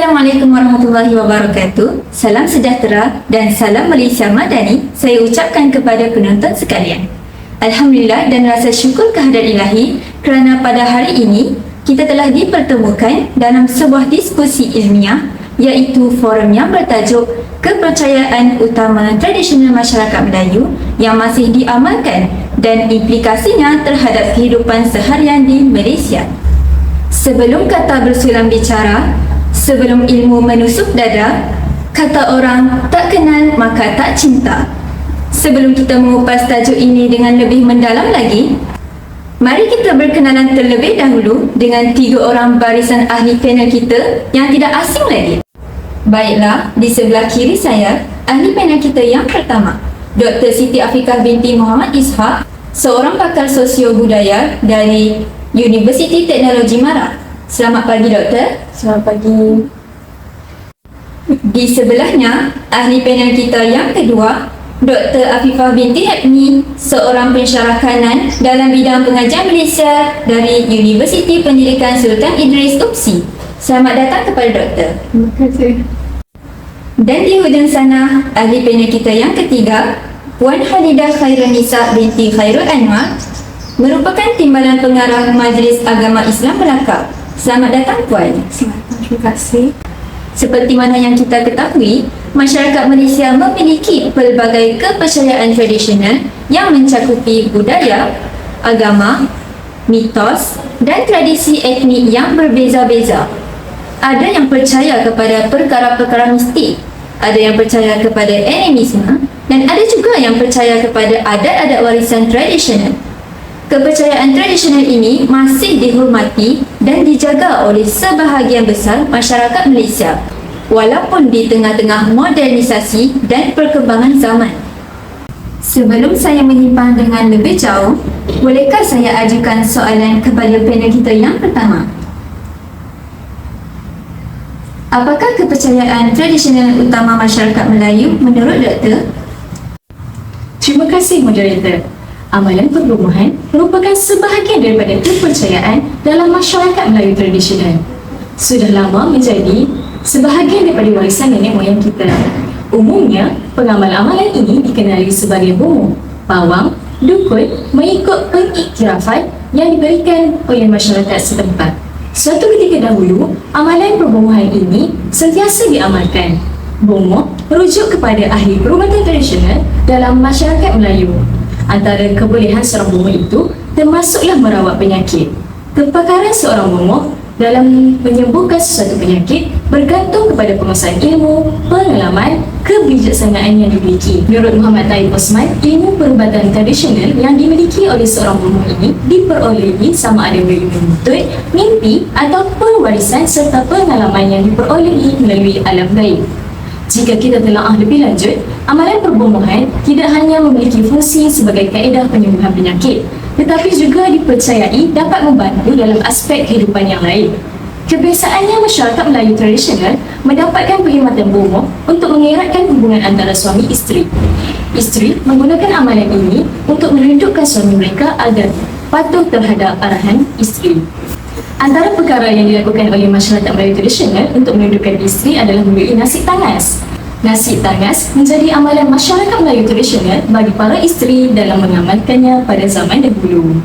Assalamualaikum warahmatullahi wabarakatuh. Salam sejahtera dan salam Malaysia Madani saya ucapkan kepada penonton sekalian. Alhamdulillah dan rasa syukur kehadrat ilahi kerana pada hari ini kita telah dipertemukan dalam sebuah diskusi ilmiah iaitu forum yang bertajuk Kepercayaan Utama Tradisional Masyarakat Melayu yang masih diamalkan dan implikasinya terhadap kehidupan seharian di Malaysia. Sebelum kata bersulam bicara, sebelum ilmu menusuk dada, kata orang tak kenal maka tak cinta. Sebelum kita mengupas tajuk ini dengan lebih mendalam lagi, mari kita berkenalan terlebih dahulu dengan 3 orang barisan ahli panel kita yang tidak asing lagi. Baiklah, di sebelah kiri saya, ahli panel kita yang pertama, Dr. Siti Afiqah binti Muhammad Ishak, seorang pakar sosio budaya dari Universiti Teknologi Marak. Selamat pagi, Doktor. Selamat pagi. Di sebelahnya, ahli panel kita yang kedua, Dr. Afifah binti Hebni, seorang pensyarah kanan dalam bidang pengajian Malaysia dari Universiti Pendidikan Sultan Idris UPSI. Selamat datang kepada Doktor. Terima kasih. Dan di hujung sana, ahli panel kita yang ketiga, Puan Halidah Khairul Nisa binti Khairul Anwar, merupakan timbalan pengarah Majlis Agama Islam Melaka. Selamat datang, Puan. Terima kasih. Seperti mana yang kita ketahui, masyarakat Malaysia memiliki pelbagai kepercayaan tradisional yang mencakupi budaya, agama, mitos dan tradisi etnik yang berbeza-beza. Ada yang percaya kepada perkara-perkara mistik, ada yang percaya kepada animisme, dan ada juga yang percaya kepada adat-adat warisan tradisional. Kepercayaan tradisional ini masih dihormati dan dijaga oleh sebahagian besar masyarakat Malaysia, walaupun di tengah-tengah modernisasi dan perkembangan zaman. Sebelum saya menyimpang dengan lebih jauh, bolehkah saya ajukan soalan kepada panel kita yang pertama? Apakah kepercayaan tradisional utama masyarakat Melayu menurut Doktor? Terima kasih, moderator. Amalan perhubungan merupakan sebahagian daripada kepercayaan dalam masyarakat Melayu tradisional. Sudah lama menjadi sebahagian daripada warisan nenek moyang kita. Umumnya, pengamal-amalan ini dikenali sebagai bomoh, pawang, dukun mengikut pengiktirafan yang diberikan oleh masyarakat setempat. Suatu ketika dahulu, amalan perbomohan ini sentiasa diamalkan. Bomoh merujuk kepada ahli perubatan tradisional dalam masyarakat Melayu. Antara kebolehan seorang bomoh itu termasuklah merawat penyakit. Kepakaran seorang bomoh dalam menyembuhkan sesuatu penyakit bergantung kepada penguasaan ilmu, pengalaman, kebijaksanaan yang dimiliki. Menurut Muhammad Taib Osman, ilmu perubatan tradisional yang dimiliki oleh seorang bomoh ini diperolehi sama ada melalui menuntut, mimpi atau pewarisan serta pengalaman yang diperolehi melalui alam gaib. Jika kita telaah lebih lanjut, amalan perbomohan tidak hanya memiliki fungsi sebagai kaedah penyembuhan penyakit, tetapi juga dipercayai dapat membantu dalam aspek kehidupan yang lain. Kebiasaannya masyarakat Melayu tradisional mendapatkan perkhidmatan bomoh untuk mengeratkan hubungan antara suami isteri. Isteri menggunakan amalan ini untuk merindukkan suami mereka agar patuh terhadap arahan isteri. Antara perkara yang dilakukan oleh masyarakat Melayu tradisional untuk merindukkan isteri adalah membeli nasi tangas. Nasi tangas menjadi amalan masyarakat Melayu tradisional bagi para isteri dalam mengamalkannya pada zaman dahulu.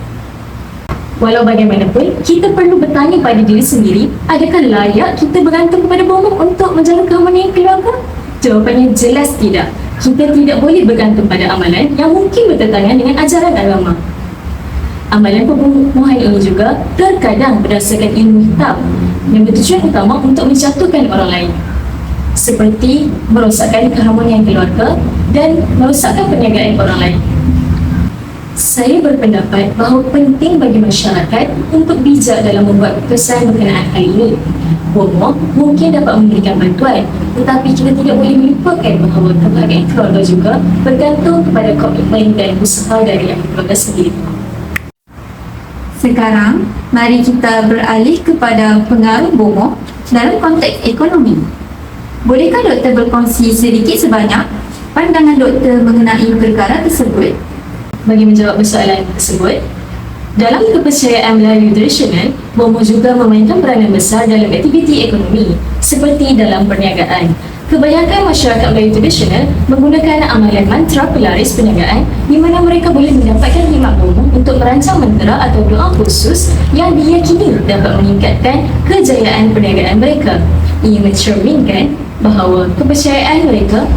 Walau bagaimanapun, kita perlu bertanya pada diri sendiri, adakah layak kita bergantung kepada bomoh untuk menjaga keharmonian keluarga? Jawapannya jelas tidak. Kita tidak boleh bergantung pada amalan yang mungkin bertentangan dengan ajaran agama. Amalan perbomohan ini juga terkadang berdasarkan ilmu hitam yang bertujuan utama untuk menjatuhkan orang lain, seperti merosakkan keharmonian keluarga dan merosakkan perniagaan orang lain. Saya berpendapat bahawa penting bagi masyarakat untuk bijak dalam membuat keputusan berkenaan hal ini. Bomoh mungkin dapat memberikan bantuan, tetapi kita tidak boleh melupakan bahawa kebahagiaan keluarga juga bergantung kepada komitmen dan usaha dari ahli keluarga sendiri. Sekarang, mari kita beralih kepada pengaruh bomoh dalam konteks ekonomi. Bolehkah Doktor berkongsi sedikit sebanyak pandangan Doktor mengenai perkara tersebut? Bagi menjawab soalan tersebut, Dalam kepercayaan Melayu tradisional, bomoh juga memainkan peranan besar dalam aktiviti ekonomi seperti dalam perniagaan. Kebanyakan masyarakat Melayu tradisional menggunakan amalan mantra pelaris perniagaan di mana mereka boleh mendapatkan khidmat bomoh untuk merancang mantra atau doa khusus yang diyakini dapat meningkatkan kejayaan perniagaan mereka. Ia mencerminkan bahawa kepercayaan mereka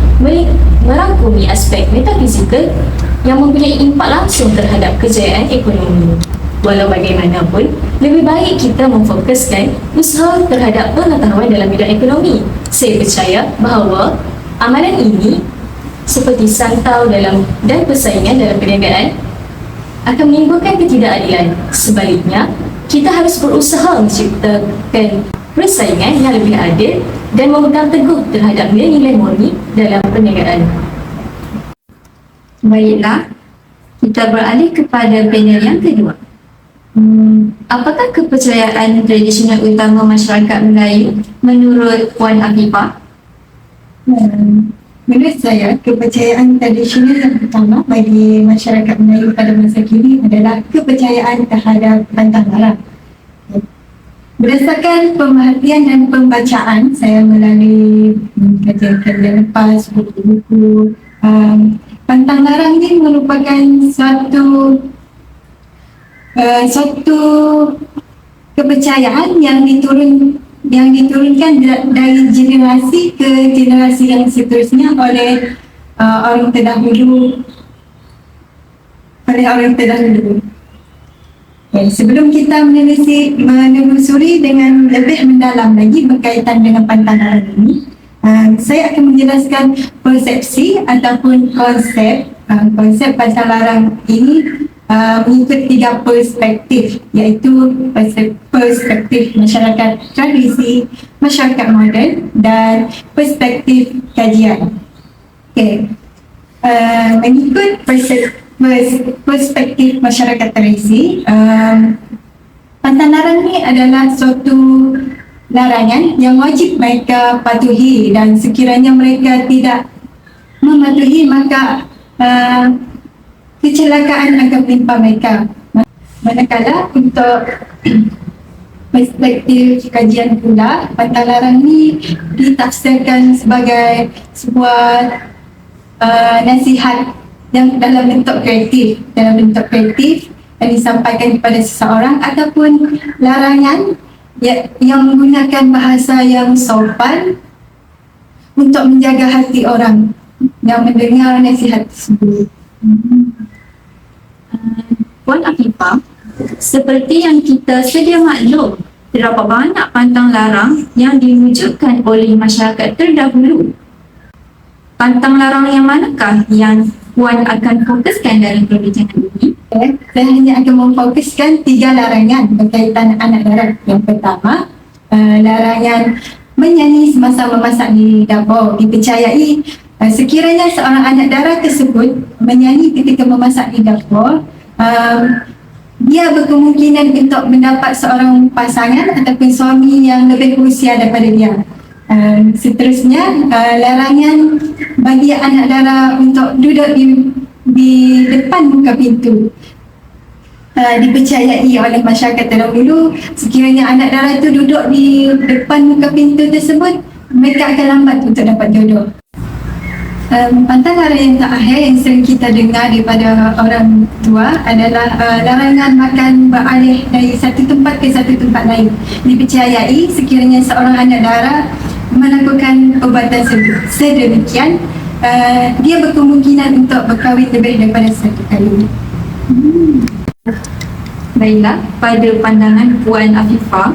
merangkumi aspek metafizikal yang mempunyai impak langsung terhadap kejayaan ekonomi. Walau bagaimanapun, lebih baik kita memfokuskan usaha terhadap pengetahuan dalam bidang ekonomi. Saya percaya bahawa amalan ini seperti santau dan persaingan dalam perniagaan akan menimbulkan ketidakadilan. Sebaliknya, kita harus berusaha menciptakan persaingan yang lebih adil dan memegang teguh terhadap nilai-nilai murni dalam perniagaan. Baiklah, kita beralih kepada panel yang kedua. Apakah kepercayaan tradisional utama masyarakat Melayu menurut Puan Afifah? Menurut saya, kepercayaan tradisional yang utama bagi masyarakat Melayu pada masa kini adalah kepercayaan terhadap pantang larang. Berdasarkan pemerhatian dan pembacaan saya melalui kajian-kajian lepas, buku-buku, pantang larang ini merupakan suatu kepercayaan yang diturunkan dari generasi ke generasi yang seterusnya oleh orang terdahulu. Sebelum kita menelusuri dengan lebih mendalam lagi berkaitan dengan pantang larang ini, saya akan menjelaskan persepsi ataupun konsep pantang larang ini mengikut 3 perspektif, iaitu perspektif masyarakat tradisi, masyarakat moden dan perspektif kajian. Mengikut perspektif masyarakat tradisi, pantang larang ini adalah suatu larangan yang wajib mereka patuhi, dan sekiranya mereka tidak mematuhi maka kecelakaan akan menimpa mereka. Manakala untuk perspektif kajian pula, pantang larang ini ditafsirkan sebagai sebuah nasihat yang dalam bentuk kreatif yang disampaikan kepada seseorang, ataupun larangan yang menggunakan bahasa yang sopan untuk menjaga hati orang yang mendengar nasihat tersebut. Puan Afifah, seperti yang kita sedia maklum, terdapat banyak pantang larang yang diwujudkan oleh masyarakat terdahulu. Pantang larang yang manakah yang Puan akan fokuskan dalam perbincangan ini? Saya hanya akan memfokuskan 3 larangan berkaitan anak dara. Yang pertama, larangan menyanyi semasa memasak di dapur. Dipercayai sekiranya seorang anak dara tersebut menyanyi ketika memasak di dapur, dia berkemungkinan untuk mendapat seorang pasangan ataupun suami yang lebih berusia daripada dia. Seterusnya, larangan bagi anak dara untuk duduk di depan muka pintu. Dipercayai oleh masyarakat terdahulu, sekiranya anak dara itu duduk di depan muka pintu tersebut, mereka akan lambat untuk dapat jodoh. Pantang larang yang terakhir yang sering kita dengar daripada orang tua adalah larangan makan beralih dari satu tempat ke satu tempat lain. Dipercayai sekiranya seorang anak dara melakukan perbuatan sedemikian, dia berkemungkinan untuk berkahwin lebih daripada satu kali. Baiklah, pada pandangan Puan Afifah,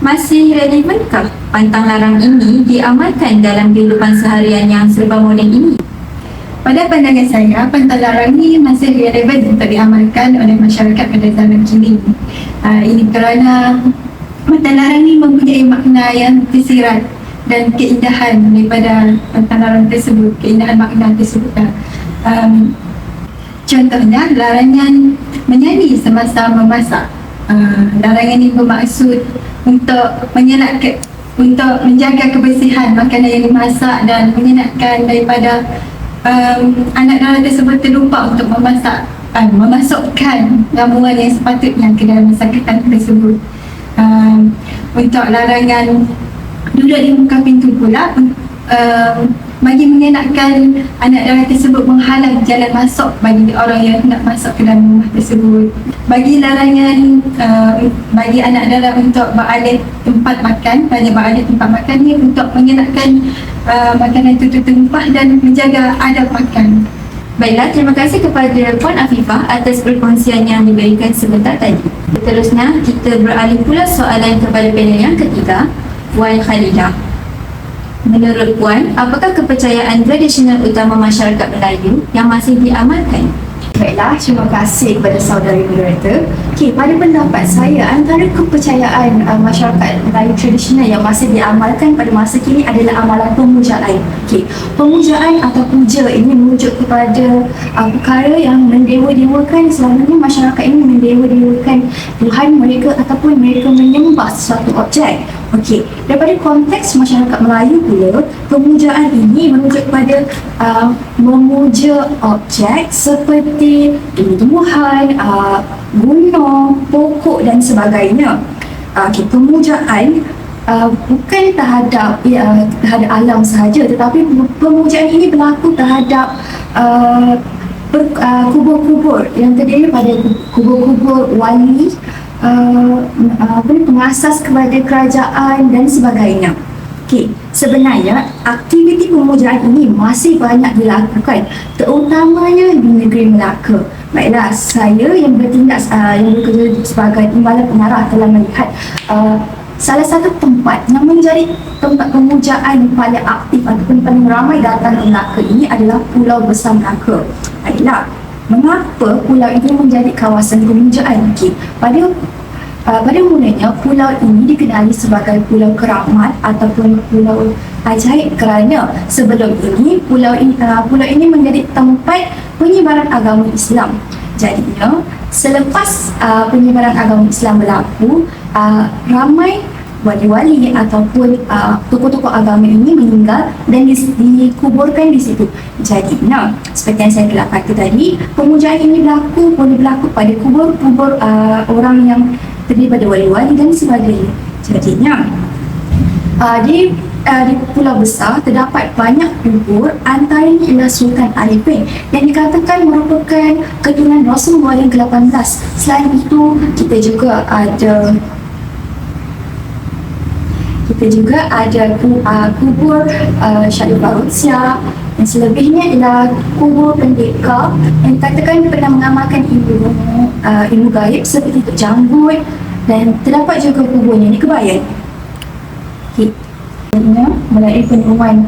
masih relevankah pantang larang ini diamalkan dalam kehidupan seharian yang serba moden ini? Pada pandangan saya, pantang larang ini masih relevan untuk diamalkan oleh masyarakat pada zaman kini. Ini kerana pantang larang ini mempunyai makna yang tersirat dan keindahan daripada pantang larang tersebut, keindahan makna tersebut. Contohnya, larangan menyanyi semasa memasak. Larangan ini bermaksud untuk menjaga kebersihan makanan yang dimasak dan menyenakkan daripada anak dara tersebut terlupa untuk memasak memasukkan ramuan yang sepatutnya ke dalam masakan tersebut. Untuk larangan duduk di muka pintu pula, bagi mengelakkan anak dara tersebut menghalang jalan masuk bagi orang yang nak masuk ke dalam rumah tersebut. Bagi larangan bagi anak dara untuk beralih tempat makan, banyak beralih tempat makan ni untuk mengelakkan makanan itu tertumpah dan menjaga adab makan. Baiklah, terima kasih kepada Puan Afifah atas perkongsian yang diberikan sebentar tadi. Seterusnya, kita beralih pula soalan kepada panel yang ketiga, Puan Khalidah. Menurut Puan, apakah kepercayaan tradisional utama masyarakat Melayu yang masih diamalkan? Baiklah, terima kasih kepada saudari moderator. Okey, pada pendapat saya, antara kepercayaan masyarakat Melayu tradisional yang masih diamalkan pada masa kini adalah amalan pemujaan. Okey, pemujaan atau puja ini merujuk kepada perkara yang mendewa-dewakan. Selama ini masyarakat ini mendewa-dewakan Tuhan mereka ataupun mereka menyembah sesuatu objek. Okey, daripada konteks masyarakat Melayu pula, pemujaan ini merujuk kepada memuja objek seperti tumbuhan, gunung, pokok dan sebagainya. Okey, pemujaan bukan terhadap alam sahaja, tetapi pemujaan ini berlaku terhadap kubur-kubur yang terdiri pada kubur-kubur wali, pengasas kepada kerajaan dan sebagainya. Okey, sebenarnya aktiviti pemujaan ini masih banyak dilakukan, terutamanya di negeri Melaka. Baiklah, saya yang bertindak yang bekerja sebagai timbalan pengarah telah melihat salah satu tempat yang menjadi tempat pemujaan paling aktif ataupun paling ramai datang ke Melaka ini adalah Pulau Besar Melaka. Baiklah, mengapa pulau ini menjadi kawasan pemujaan? Okey, pada mulanya pulau ini dikenali sebagai Pulau Keramat ataupun Pulau Ajaib kerana sebelum ini pulau ini menjadi tempat penyebaran agama Islam. Jadinya selepas penyebaran agama Islam berlaku, ramai wali-wali ataupun tokoh-tokoh agama ini meninggal dan dikuburkan di situ. Jadinya seperti yang saya telah kata tadi, pemujaan ini boleh berlaku pada kubur-kubur orang yang terdiri pada wali-wali dan sebagainya. Jadinya di Pulau Besar terdapat banyak kubur, antaranya ialah Sultan Arifin yang dikatakan merupakan keturunan Rasulullah yang ke-18. Selain itu, kita juga ada kubur Syarif Barutsia, dan selebihnya ialah kubur pendekar yang dikatakan pernah mengamalkan ilmu gaib seperti Tok Janggut, dan terdapat juga kuburnya di Kebayan. Melalui penemuan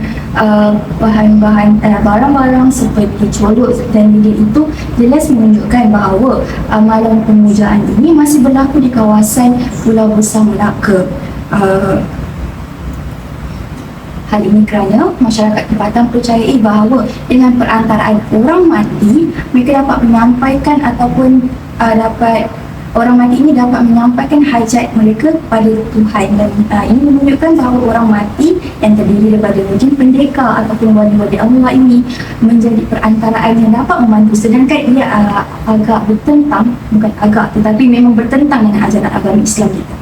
barang-barang seperti colok dan lilin itu jelas menunjukkan bahawa amalan pemujaan ini masih berlaku di kawasan Pulau Besar Melaka. Hal ini kerana masyarakat tempatan percayai bahawa dengan perantaraan orang mati, mereka dapat menyampaikan ataupun orang mati ini dapat menyampaikan hajat mereka kepada Tuhan, dan ini menunjukkan bahawa orang mati yang terdiri daripada mungkin pendekar ataupun wali-wali Allah ini menjadi perantaraan yang dapat membantu, sedangkan ia agak bertentang, bukan agak tetapi memang bertentang dengan ajaran agama Islam kita.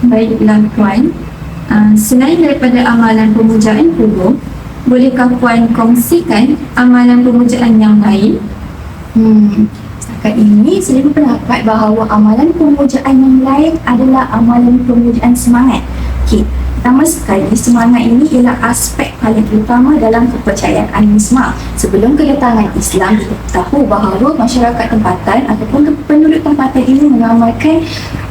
Baiklah Puan, selain daripada amalan pemujaan kubur, bolehkah Puan kongsikan amalan pemujaan yang lain? Setakat ini saya berpendapat bahawa amalan pemujaan yang lain adalah amalan pemujaan semangat. Okey, pertama sekali, semangat ini ialah aspek paling utama dalam kepercayaan animisme. Sebelum kedatangan Islam, kita tahu bahawa masyarakat tempatan ataupun penduduk tempatan ini mengamalkan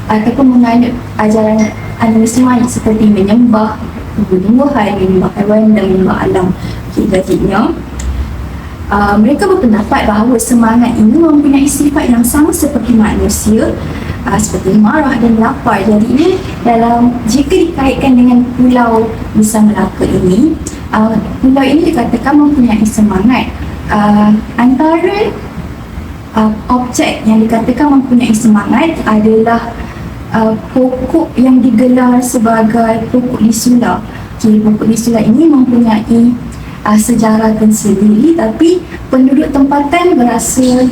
ataupun menganut ajaran animisme seperti menyembah tumbuh-tumbuhan, menyembah hewan dan menyembah alam. Okey, jadinya mereka berpendapat bahawa semangat ini mempunyai sifat yang sama seperti manusia, seperti marah dan lapar. Jadi jika dikaitkan dengan Pulau Besar Melaka ini, pulau ini dikatakan mempunyai semangat. Antara objek yang dikatakan mempunyai semangat adalah pokok yang digelar sebagai pokok lisula. Pokok lisula ini mempunyai sejarah tersendiri, tapi penduduk tempatan berasa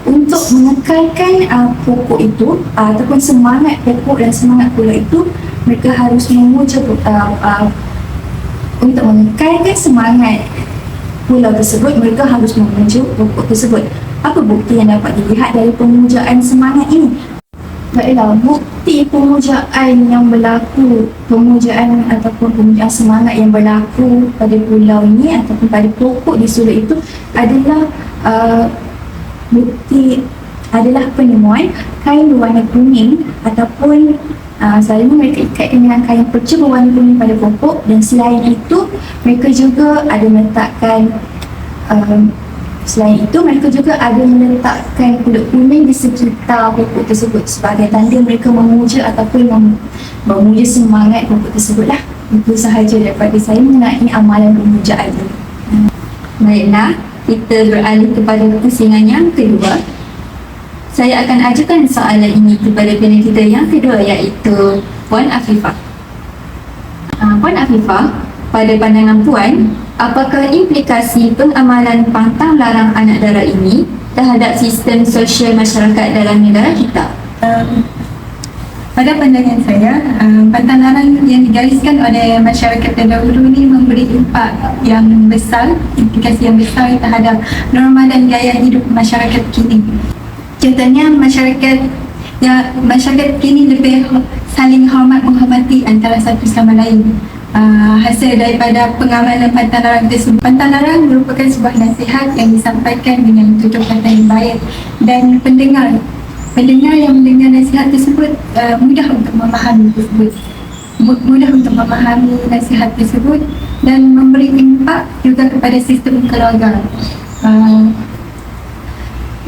untuk mengekalkan pokok itu ataupun semangat pokok dan semangat pulau itu, mereka harus memuja untuk mengekalkan semangat pulau tersebut, mereka harus memuja pokok tersebut. Apa bukti yang dapat dilihat dari pemujaan semangat ini? Baiklah, bukti pemujaan yang berlaku, pemujaan ataupun pemujaan semangat yang berlaku pada pulau ini ataupun pada pokok di sudut itu adalah bukti adalah penemuan kain berwarna kuning ataupun selalunya mereka ikatkan dengan kain perca berwarna kuning pada pokok, dan selain itu mereka juga ada meletakkan kulit kuning di sekitar pokok tersebut sebagai tanda mereka memuja ataupun memuja semangat pokok tersebut lah. Itu sahaja daripada saya mengenai amalan pemujaan ini. Baiklah, kita beralih kepada pusingan yang kedua. Saya akan ajukan soalan ini kepada panel kita yang kedua, iaitu Puan Afifah. Puan Afifah, pada pandangan Puan, apakah implikasi pengamalan pantang larang anak dara ini terhadap sistem sosial masyarakat dalam negara kita? Pada pandangan saya, pantang larang yang digariskan oleh masyarakat terdahulu ini memberi impak yang besar, implikasi yang besar terhadap norma dan gaya hidup masyarakat kini. Contohnya, masyarakat kini lebih saling hormat menghormati antara satu sama lain. Hasil daripada pengamalan pantang larang tersebut. Pantang larang merupakan sebuah nasihat yang disampaikan dengan tutur kata yang baik, dan pendengar yang mendengar nasihat tersebut mudah untuk memahami nasihat tersebut dan memberi impak juga kepada sistem keluarga.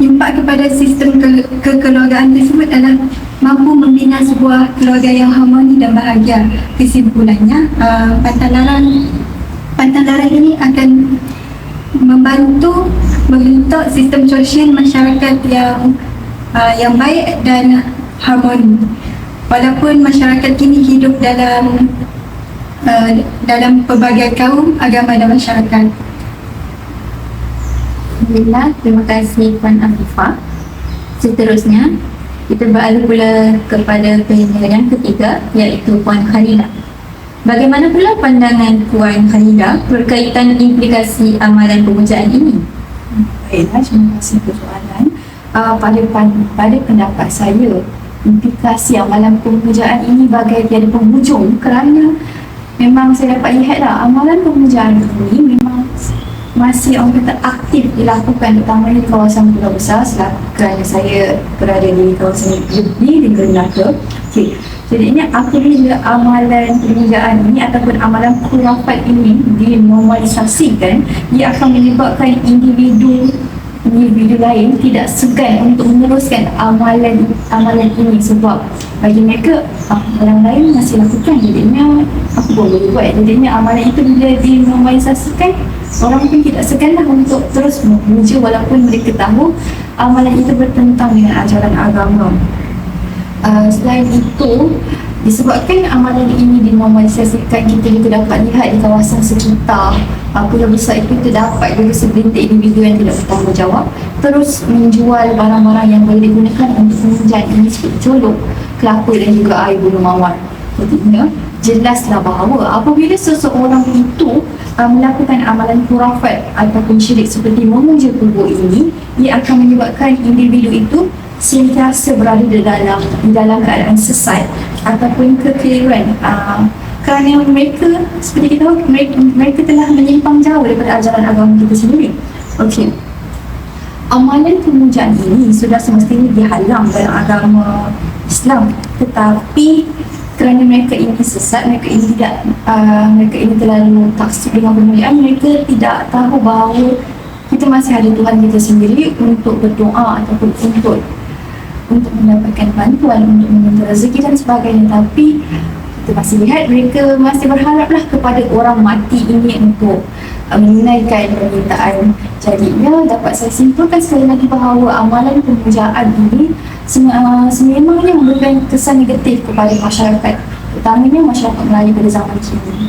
Impak kepada sistem kekeluargaan tersebut adalah mampu membina sebuah keluarga yang harmoni dan bahagia. Kesimpulannya, pantang larang ini akan membantu membentuk sistem sosial masyarakat yang baik dan harmoni. Walaupun masyarakat kini hidup dalam pelbagai kaum, agama dan masyarakat. Alhamdulillah, terima kasih Puan Afifah. Seterusnya, kita beralih pula kepada panel yang ketiga, iaitu Puan Khalilah. Bagaimana pula pandangan Puan Khalilah berkaitan implikasi amalan pemujaan ini? Baiklah, terima kasih untuk soalan. Pada pendapat saya, implikasi amalan pemujaan ini bagai tiada penghujung, kerana memang saya dapat lihatlah amalan pemujaan ini memang masih orang kata aktif dilakukan, terutamanya di kawasan Pulau Besar kerana saya berada di kawasan di Negeri Melaka. Jadi apabila amalan pemujaan ini ataupun amalan khurafat ini dinormalisasikan, ia akan menyebabkan individu lain tidak segan untuk meneruskan amalan ini, sebab bagi mereka orang lain masih lakukan, jadinya aku boleh buat. Jadinya amalan itu bila dinormalisasikan, orang pun tidak segan lah untuk terus memuja walaupun mereka tahu amalan itu bertentang dengan ajaran agama. Selain itu, disebabkan amalan ini dinormalisasikan, kita juga dapat lihat di kawasan sekitar Pulau Besar itu terdapat juga segelintir individu yang tidak bertanggungjawab terus menjual barang-barang yang boleh digunakan untuk pemujaan ini seperti colok, kelapa dan juga air bulu mawar. Artinya, jelaslah bahawa apabila seseorang itu melakukan amalan khurafat ataupun syirik seperti memuja kubur ini, ia akan menyebabkan individu itu sentiasa berada di dalam keadaan sesat ataupun kekeliruan, kerana mereka seperti kita tahu mereka telah menyimpang jauh daripada ajaran agama kita sendiri. Okey, amalan pemujaan ini sudah semestinya dihalang dalam agama Islam, tetapi kerana mereka ini sesat, mereka ini terlalu taksub dengan pemujaan, mereka tidak tahu bahawa kita masih ada Tuhan kita sendiri untuk berdoa ataupun untuk mendapatkan bantuan, untuk meminta rezeki dan sebagainya. Tapi kita masih lihat mereka masih berharaplah kepada orang mati ini untuk menunaikan permintaan. Jadinya dapat saya simpulkan sekali lagi bahawa amalan pemujaan ini sememangnya memberikan kesan negatif kepada masyarakat, utamanya masyarakat Melayu pada zaman kini.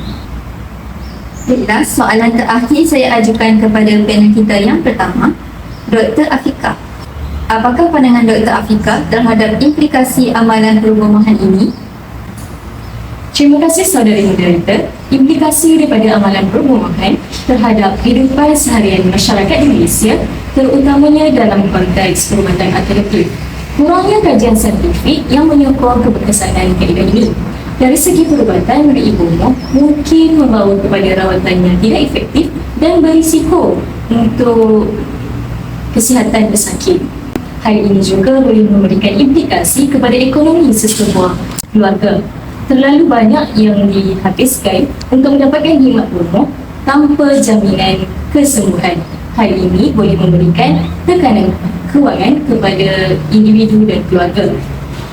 Baiklah, soalan terakhir saya ajukan kepada panel kita yang pertama, Dr. Afika. Apakah pandangan Dr. Afika terhadap implikasi amalan perubahan ini? Terima kasih saudari moderator. Implikasi daripada amalan perbumahan terhadap kehidupan seharian masyarakat di Malaysia, terutamanya dalam konteks perubatan alternatif. Kurangnya kajian saintifik yang menyokong keberkesanan kaedah ini. Dari segi perubatan memberi bomoh mungkin membawa kepada rawatan yang tidak efektif dan berisiko untuk kesihatan pesakit. Hal ini juga boleh memberikan implikasi kepada ekonomi sesebuah keluarga. Terlalu banyak yang dihabiskan untuk mendapatkan khidmat bomoh tanpa jaminan kesembuhan. Hal ini boleh memberikan tekanan kewangan kepada individu dan keluarga.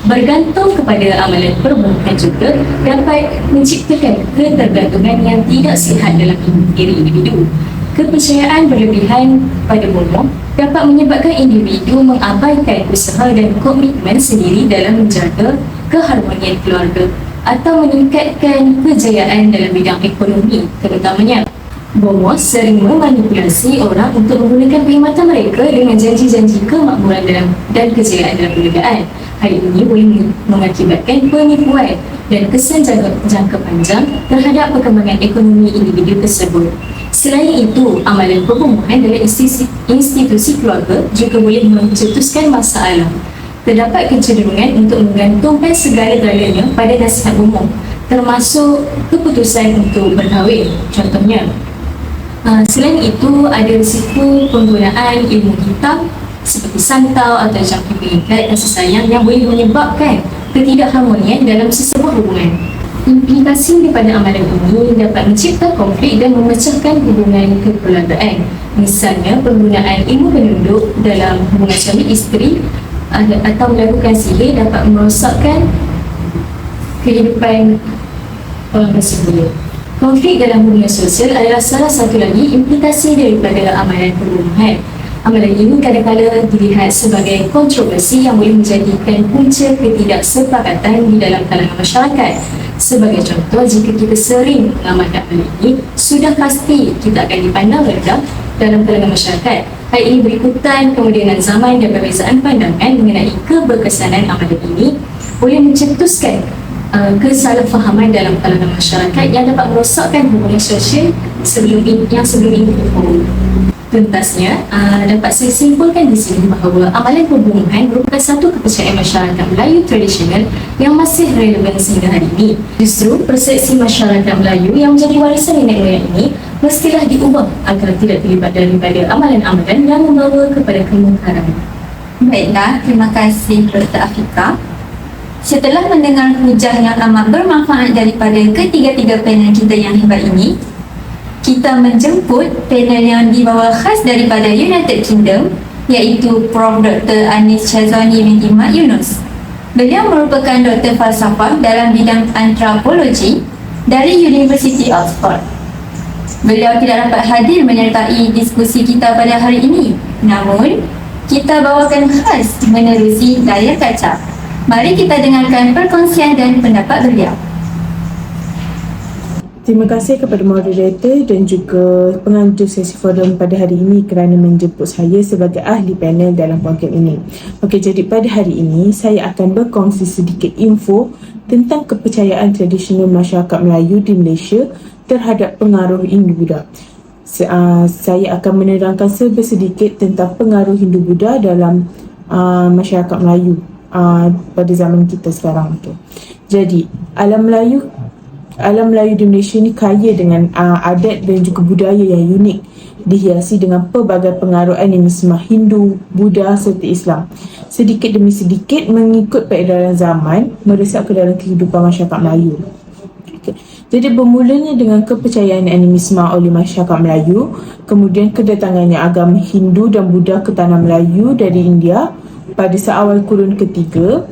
Bergantung kepada amalan perbuatan juga dapat menciptakan ketergantungan yang tidak sihat dalam diri individu. Kepercayaan berlebihan pada bomoh dapat menyebabkan individu mengabaikan usaha dan komitmen sendiri dalam menjaga keharmonian keluarga atau meningkatkan kejayaan dalam bidang ekonomi terutamanya. Bomoh sering memanipulasi orang untuk menggunakan perkhidmatan mereka dengan janji-janji kemakmuran dan kejayaan dalam perniagaan. Hal ini boleh mengakibatkan penipuan dan kesan jangka panjang terhadap perkembangan ekonomi individu tersebut. Selain itu, amalan perbomohan dalam institusi keluarga juga boleh mencetuskan masalah. Terdapat kecenderungan untuk menggantungkan segala-galanya pada nasihat bomoh, termasuk keputusan untuk berkahwin. Contohnya, selain itu ada risiko penggunaan ilmu hitam seperti santau atau jangkit mengikat kasih sayang yang boleh menyebabkan ketidakharmonian dalam sesebuah hubungan. Implikasi daripada amalan ini dapat mencipta konflik dan memecahkan hubungan kekeluargaan. Misalnya, penggunaan ilmu penunduk dalam hubungan suami isteri atau melakukan sihir dapat merosakkan kehidupan orang tersebut. Konflik dalam hubungan sosial adalah salah satu lagi implikasi daripada amalan perbuahan. Amalan ini kadang-kadang dilihat sebagai kontroversi yang boleh menjadikan punca ketidaksepakatan di dalam kalangan masyarakat. Sebagai contoh, jika kita sering mengamalkan amalan ini, sudah pasti kita akan dipandang rendah dalam kalangan masyarakat. Hal ini berikutan kemudianan zaman dan perbezaan pandangan mengenai keberkesanan amalan ini boleh mencetuskan kesalahfahaman dalam kalangan masyarakat yang dapat merosakkan hubungan sosial sebelum ini berhubung. Tuntasnya, dapat saya simpulkan di sini bahawa amalan perbuahan merupakan satu kepercayaan masyarakat Melayu tradisional yang masih relevan sehingga hari ini. Justru, persepsi masyarakat Melayu yang menjadi warisan nenek moyang ini mestilah diubah agar tidak terlibat daripada amalan-amalan yang membawa kepada kemungkaran. Baiklah, terima kasih Dr. Afika. Setelah mendengar hujah yang amat bermanfaat daripada ketiga-tiga panel kita yang hebat ini, kita menjemput panel yang dibawa khas daripada United Kingdom, iaitu Prof. Dr. Anis Shazwani binti Mat Yunus. Beliau merupakan doktor falsafah dalam bidang antropologi dari University Oxford. Beliau tidak dapat hadir menyertai diskusi kita pada hari ini, namun kita bawakan khas menerusi layar kaca. Mari kita dengarkan perkongsian dan pendapat beliau. Terima kasih kepada moderator dan juga penganjur sesi forum pada hari ini kerana menjemput saya sebagai ahli panel dalam program ini. Okey, jadi pada hari ini saya akan berkongsi sedikit info tentang kepercayaan tradisional masyarakat Melayu di Malaysia terhadap pengaruh Hindu-Buddha. Saya akan menerangkan sedikit tentang pengaruh Hindu-Buddha dalam masyarakat Melayu pada zaman kita sekarang tu. Jadi, alam Melayu di Malaysia ni kaya dengan adat dan juga budaya yang unik, dihiasi dengan pelbagai pengaruh animisme Hindu, Buddha serta Islam. Sedikit demi sedikit mengikut peredaran zaman meresap ke dalam kehidupan masyarakat Melayu. Okay. Jadi bermulanya dengan kepercayaan animisme oleh masyarakat Melayu, kemudian kedatangannya agama Hindu dan Buddha ke tanah Melayu dari India pada seawal kurun ketiga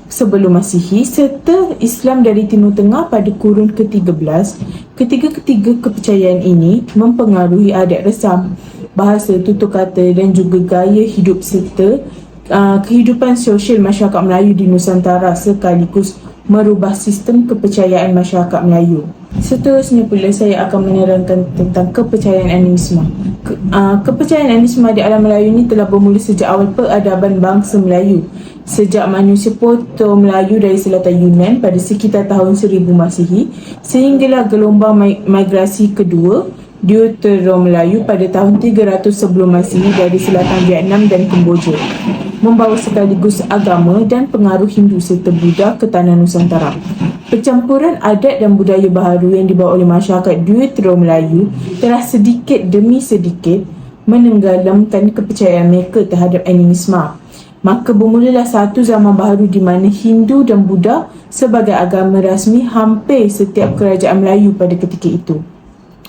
sebelum Masihi, serta Islam dari Timur Tengah pada kurun ke-13. Ketiga-ketiga kepercayaan ini mempengaruhi adat resam, bahasa, tutur kata dan juga gaya hidup serta kehidupan sosial masyarakat Melayu di Nusantara sekaligus merubah sistem kepercayaan masyarakat Melayu. Seterusnya pula saya akan menerangkan tentang kepercayaan animisme. Kepercayaan animisme di alam Melayu ini telah bermula sejak awal peradaban bangsa Melayu. Sejak manusia Proto-Melayu dari selatan Yunan pada sekitar tahun 1000 Masihi sehinggalah gelombang migrasi kedua Deutero-Melayu pada tahun 300 sebelum Masihi dari selatan Vietnam dan Kemboja, membawa sekaligus agama dan pengaruh Hindu serta Buddha ke tanah Nusantara. Percampuran adat dan budaya baharu yang dibawa oleh masyarakat Deutero-Melayu telah sedikit demi sedikit menenggelamkan kepercayaan mereka terhadap animisme. Maka bermulalah satu zaman baharu di mana Hindu dan Buddha sebagai agama rasmi hampir setiap kerajaan Melayu pada ketika itu.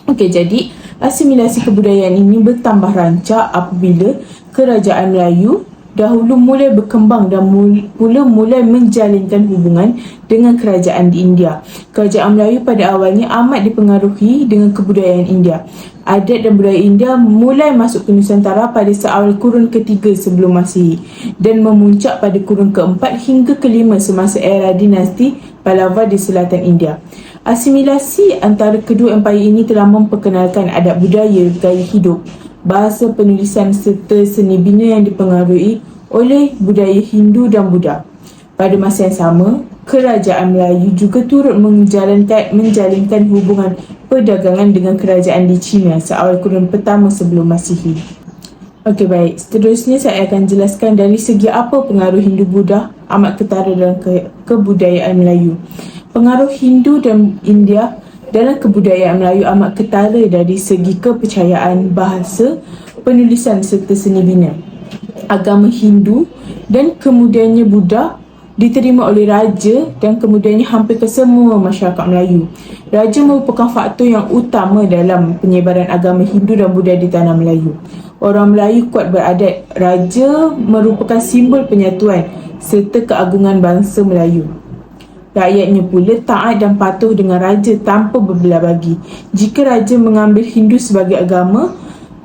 Okey, jadi asimilasi kebudayaan ini bertambah rancak apabila kerajaan Melayu dahulu mulai berkembang dan mulai menjalinkan hubungan dengan kerajaan di India. Kerajaan Melayu pada awalnya amat dipengaruhi dengan kebudayaan India. Adat dan budaya India mulai masuk ke Nusantara pada seawal kurun ketiga sebelum Masihi dan memuncak pada kurun keempat hingga kelima semasa era dinasti Pallava di selatan India. Asimilasi antara kedua empayar ini telah memperkenalkan adat budaya, gaya hidup, bahasa penulisan serta seni bina yang dipengaruhi oleh budaya Hindu dan Buddha. Pada masa yang sama, kerajaan Melayu juga turut menjalinkan hubungan perdagangan dengan kerajaan di China seawal kurun pertama sebelum Masihi. Okey, baik. Seterusnya saya akan jelaskan dari segi apa pengaruh Hindu-Buddha amat ketara dalam kebudayaan Melayu. Pengaruh Hindu dan India dalam kebudayaan Melayu amat ketara dari segi kepercayaan, bahasa, penulisan serta seni bina. Agama Hindu dan kemudiannya Buddha diterima oleh raja dan kemudiannya hampir ke semua masyarakat Melayu. Raja merupakan faktor yang utama dalam penyebaran agama Hindu dan Buddha di tanah Melayu. Orang Melayu kuat beradat. Raja merupakan simbol penyatuan serta keagungan bangsa Melayu. Rakyatnya pula taat dan patuh dengan raja tanpa berbelah bagi. Jika raja mengambil Hindu sebagai agama,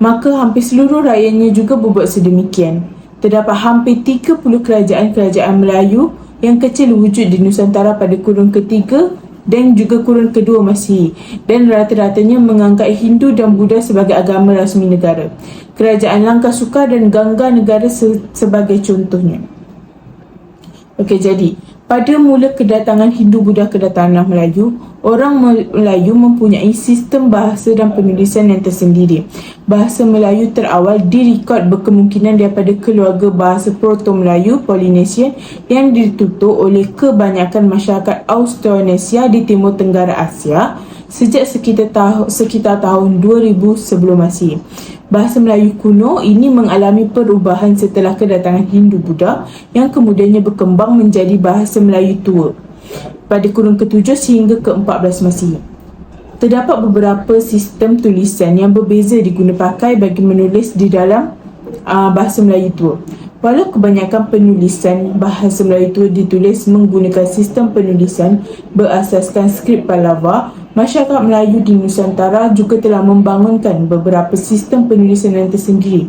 maka hampir seluruh rakyatnya juga berbuat sedemikian. Terdapat hampir 30 kerajaan-kerajaan Melayu yang kecil wujud di Nusantara pada kurun ketiga dan juga kurun kedua Masihi, dan rata-ratanya mengangkat Hindu dan Buddha sebagai agama rasmi negara. Kerajaan Langkasuka dan Gangga Negara sebagai contohnya. Okey, jadi pada mula kedatangan Hindu-Buddha ke tanah Melayu, orang Melayu mempunyai sistem bahasa dan penulisan yang tersendiri. Bahasa Melayu terawal direkod berkemungkinan daripada keluarga bahasa Proto-Melayu Polinesian yang ditutur oleh kebanyakan masyarakat Austronesia di Timur Tenggara Asia sejak sekitar tahun 2000 sebelum Masihi. Bahasa Melayu kuno ini mengalami perubahan setelah kedatangan Hindu-Buddha yang kemudiannya berkembang menjadi bahasa Melayu tua pada kurun ke-7 sehingga ke-14 Masihi. Terdapat beberapa sistem tulisan yang berbeza diguna pakai bagi menulis di dalam bahasa Melayu tua. Walau kebanyakan penulisan bahasa Melayu tua ditulis menggunakan sistem penulisan berasaskan skrip Pallava, masyarakat Melayu di Nusantara juga telah membangunkan beberapa sistem penulisan yang tersendiri,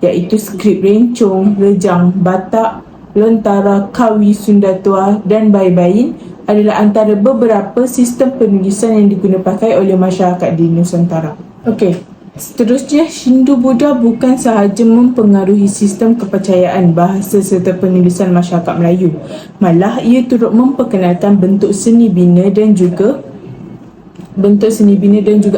iaitu skrip Rencong, Rejang, Batak, Lontara, Kawi, Sunda Tua dan Bain-Bain adalah antara beberapa sistem penulisan yang digunakan pakai oleh masyarakat di Nusantara. Okey. Seterusnya, Hindu-Buddha bukan sahaja mempengaruhi sistem kepercayaan, bahasa serta penulisan masyarakat Melayu. Malah, ia turut memperkenalkan bentuk seni bina dan juga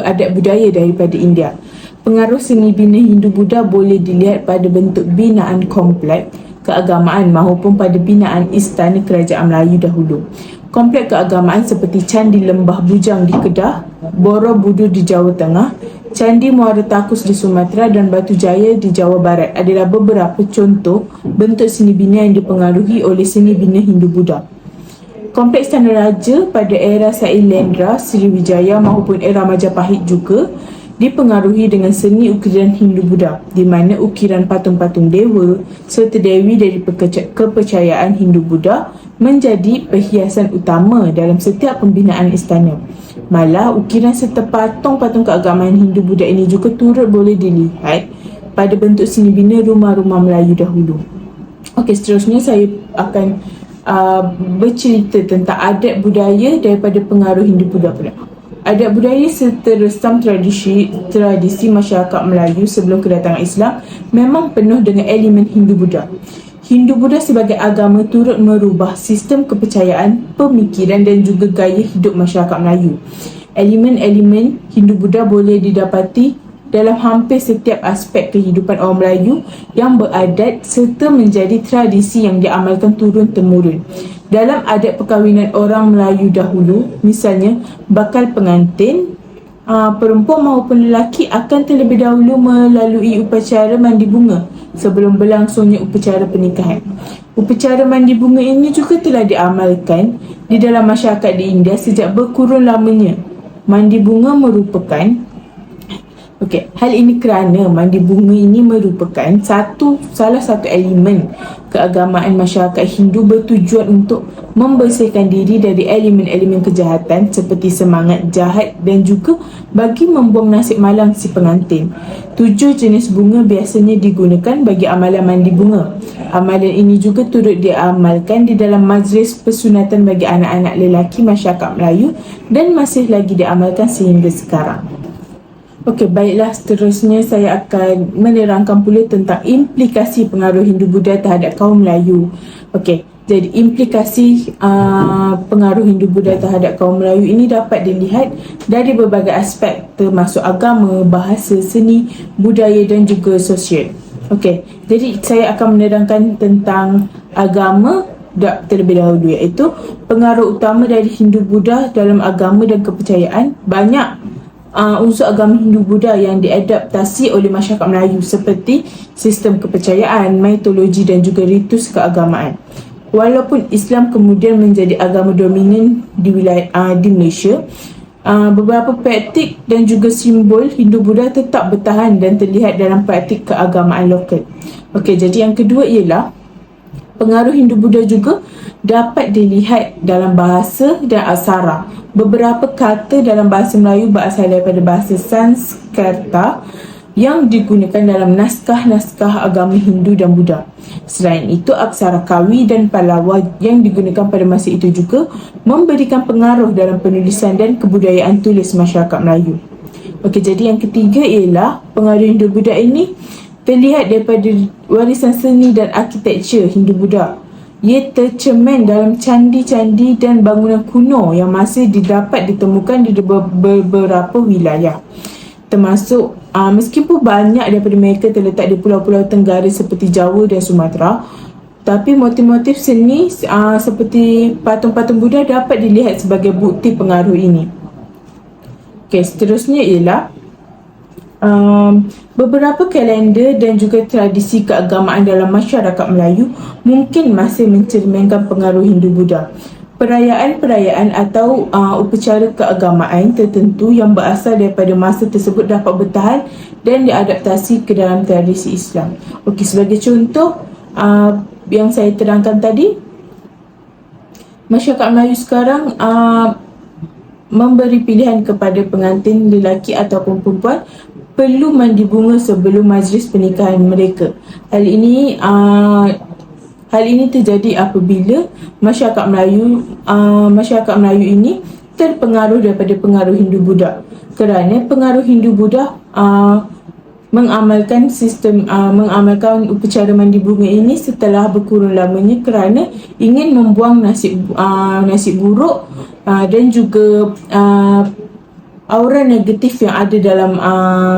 adat budaya daripada India. Pengaruh seni bina Hindu-Buddha boleh dilihat pada bentuk binaan kompleks keagamaan maupun pada binaan istana kerajaan Melayu dahulu. Kompleks keagamaan seperti Candi Lembah Bujang di Kedah, Borobudur di Jawa Tengah, Candi Muara Takus di Sumatera dan Batu Jaya di Jawa Barat adalah beberapa contoh bentuk seni bina yang dipengaruhi oleh seni bina Hindu-Buddha. Kompleks Tanah Raja pada era Sailendra, Sriwijaya maupun era Majapahit juga dipengaruhi dengan seni ukiran Hindu-Buddha, di mana ukiran patung-patung dewa serta dewi dari kepercayaan Hindu-Buddha menjadi perhiasan utama dalam setiap pembinaan istana. Malah, ukiran serta patung-patung keagamaan Hindu-Buddha ini juga turut boleh dilihat pada bentuk seni bina rumah-rumah Melayu dahulu. Okey, seterusnya saya akan bercerita tentang adat budaya daripada pengaruh Hindu-Buddha pula. Adat budaya serta resam tradisi masyarakat Melayu sebelum kedatangan Islam memang penuh dengan elemen Hindu-Buddha. Hindu-Buddha sebagai agama turut merubah sistem kepercayaan, pemikiran dan juga gaya hidup masyarakat Melayu. Elemen-elemen Hindu-Buddha boleh didapati dalam hampir setiap aspek kehidupan orang Melayu yang beradat serta menjadi tradisi yang diamalkan turun-temurun. Dalam adat perkahwinan orang Melayu dahulu, misalnya bakal pengantin, perempuan maupun lelaki akan terlebih dahulu melalui upacara mandi bunga sebelum berlangsungnya upacara pernikahan. Upacara mandi bunga ini juga telah diamalkan di dalam masyarakat di India sejak berkurun lamanya. Mandi bunga merupakan hal ini kerana mandi bunga ini merupakan salah satu elemen keagamaan masyarakat Hindu bertujuan untuk membersihkan diri dari elemen-elemen kejahatan seperti semangat jahat dan juga bagi membuang nasib malang si pengantin. 7 jenis bunga biasanya digunakan bagi amalan mandi bunga. Amalan ini juga turut diamalkan di dalam majlis persunatan bagi anak-anak lelaki masyarakat Melayu dan masih lagi diamalkan sehingga sekarang. Okey, baiklah, seterusnya saya akan menerangkan pula tentang implikasi pengaruh Hindu-Buddha terhadap kaum Melayu. Okey, jadi implikasi pengaruh Hindu-Buddha terhadap kaum Melayu ini dapat dilihat dari berbagai aspek termasuk agama, bahasa, seni, budaya dan juga sosial. Okey, jadi saya akan menerangkan tentang agama terlebih dahulu, iaitu pengaruh utama dari Hindu-Buddha dalam agama dan kepercayaan. Banyak unsur agama Hindu-Buddha yang diadaptasi oleh masyarakat Melayu seperti sistem kepercayaan, mitologi dan juga ritus keagamaan. Walaupun Islam kemudian menjadi agama dominan di Malaysia, beberapa praktik dan juga simbol Hindu-Buddha tetap bertahan dan terlihat dalam praktik keagamaan lokal. Okey, jadi yang kedua ialah pengaruh Hindu-Buddha juga dapat dilihat dalam bahasa dan aksara. Beberapa kata dalam bahasa Melayu berasal daripada bahasa Sanskerta yang digunakan dalam naskah-naskah agama Hindu dan Buddha. Selain itu, aksara Kawi dan Pallava yang digunakan pada masa itu juga memberikan pengaruh dalam penulisan dan kebudayaan tulis masyarakat Melayu. Okey, jadi yang ketiga ialah pengaruh Hindu-Buddha ini terlihat daripada warisan seni dan arkitektur Hindu-Buddha. Ia tercermin dalam candi-candi dan bangunan kuno yang masih didapat ditemukan di beberapa wilayah. Termasuk meskipun banyak daripada mereka terletak di pulau-pulau tenggara seperti Jawa dan Sumatera, tapi motif-motif seni seperti patung-patung Buddha dapat dilihat sebagai bukti pengaruh ini. Okey, seterusnya ialah beberapa kalender dan juga tradisi keagamaan dalam masyarakat Melayu mungkin masih mencerminkan pengaruh Hindu-Buddha. Perayaan-perayaan atau upacara keagamaan tertentu yang berasal daripada masa tersebut dapat bertahan dan diadaptasi ke dalam tradisi Islam. Okey, sebagai contoh yang saya terangkan tadi, masyarakat Melayu sekarang memberi pilihan kepada pengantin lelaki ataupun perempuan perlu mandi bunga sebelum majlis pernikahan mereka. Hal ini terjadi apabila masyarakat Melayu ini terpengaruh daripada pengaruh Hindu-Buddha. Kerana pengaruh Hindu-Buddha mengamalkan upacara mandi bunga ini setelah berkurun lamanya kerana ingin membuang nasib buruk dan juga aura negatif yang ada dalam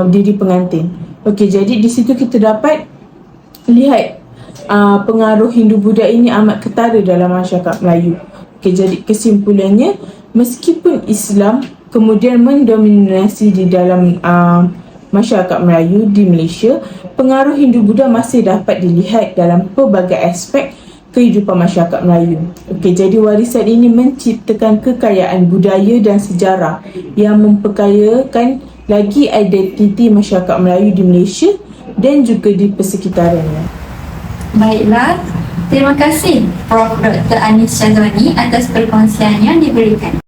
diri pengantin. Okey, jadi di situ kita dapat lihat pengaruh Hindu-Buddha ini amat ketara dalam masyarakat Melayu. Okey, jadi kesimpulannya, meskipun Islam kemudian mendominasi di dalam masyarakat Melayu di Malaysia, pengaruh Hindu-Buddha masih dapat dilihat dalam pelbagai aspek kehidupan masyarakat Melayu. Okey, jadi warisan ini menciptakan kekayaan budaya dan sejarah yang memperkayakan lagi identiti masyarakat Melayu di Malaysia dan juga di persekitarannya. Baiklah, terima kasih Prof. Dr. Anis Syazwani atas perkongsian yang diberikan.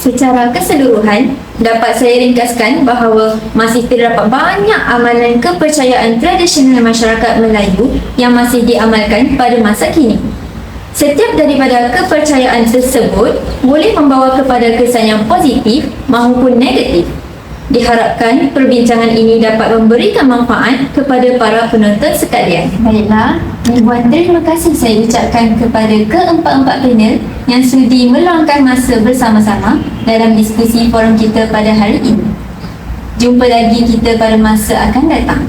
Secara keseluruhan, dapat saya ringkaskan bahawa masih terdapat banyak amalan kepercayaan tradisional masyarakat Melayu yang masih diamalkan pada masa kini. Setiap daripada kepercayaan tersebut boleh membawa kepada kesan yang positif maupun negatif. Diharapkan perbincangan ini dapat memberikan manfaat kepada para penonton sekalian. Baiklah, ribuan terima kasih saya ucapkan kepada keempat-empat panel yang sudi meluangkan masa bersama-sama dalam diskusi forum kita pada hari ini. Jumpa lagi kita pada masa akan datang.